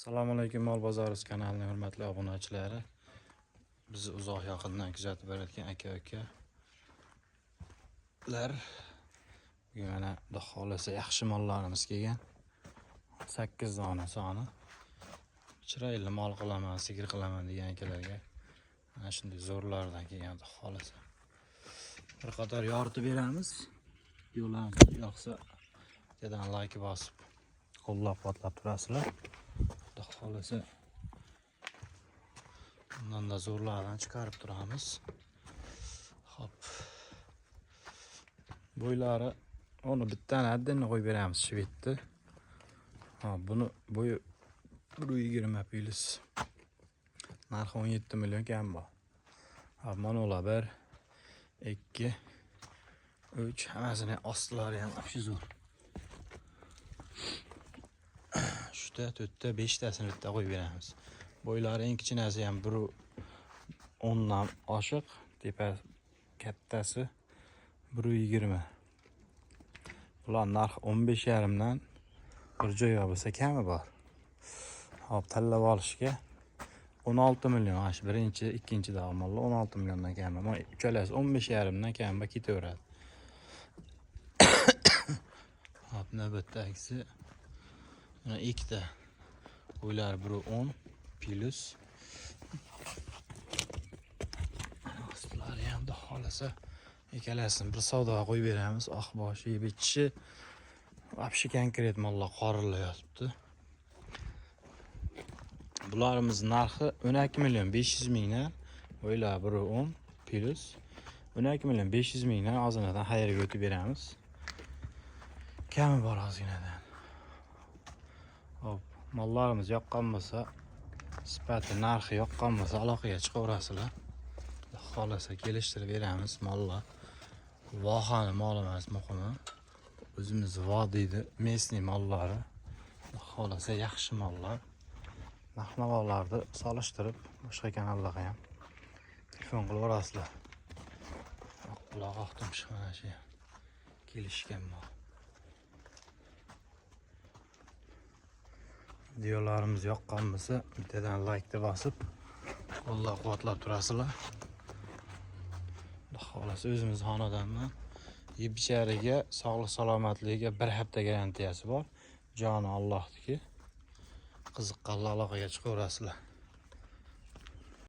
Assalomu alaykum, Mol bozori kanalining hurmatli obunachilari. Bizni uzoq yaqindan kuzatib borayotgan aka-ukalar. Bugun mana xudo xolasa yaxshi mollarimiz kelgan. 8 dona soni. Chiroyli mol qilaman, sigir qilaman degan akalarga mana shunday zo'rlardan kelgan xudo xolasa. Bir qator yoritib beramiz. Yo'llarimiz yoqsa bittadan like bosib qo'llab-quvvatlab turasizlar. Xudo xolasa bundan da zo'rlardan chiqarib turamiz. Hop. Bo'ylari onu bittani addini qo'yib beramiz shvedni. Ha, buni bo'yi 120 plyus. Narxi 17 million kam bor. Ha, mana ular 1 2 3 hammasini ostlari ham shu zo'r. Shunda 4ta 5 tasini bitta qo'yib beramiz. Bo'ylari eng kichkinasi ham 110 dan oshiq, tepa kattasi 120. Bular narx 15,5 dan bir joy bo'lsa kami bor. Hop, tanlab olishga 16 million, ash birinchi, ikkinchi davomallar 16 milliondan kami. Mana uchalasi 15,5 dan kami ketaveradi. Hop, navbatdagisi mana ikkita bo'ylari 110 plyus. Ostlari ham da xolasa ikkalasini bir savdoga qo'yib beramiz. Oq boshi, yeb ichishi vobshe konkret mollar qorilayapti. Bularimiz narxi 12 million 500 mingdan, bo'ylari 110 plyus 12 million 500 mingdan ozinadan xayrga o'tib beramiz. Kami bor ozinadan. Hop, mollarimiz yoqqan bo'lsa, sifati, narxi yoqqan bo'lsa aloqaga chiqaverasizlar. Xolasa kelishtirib beramiz mollar. Vohani mol emas muhimi. O'zimiz vodiydi, mesni mollari. Xolasa yaxshi mollar. Narx-navolarni solishtirib boshqa kanallarga ham telefon qilaverasizlar. Quloq oqdim mana shu kelishgan mol. Videolarimiz yoqqan bo'lsa, bittadan like bosib, qo'llab-quvvatlab turasizlar. Xolasa o'zimiz xonadondan yeb-ichariga, sog'lik salomatligiga bir hafta garantiyasi bor. Joni Allohniki. Qiziqqanlar aloqaga chiqaverasizlar.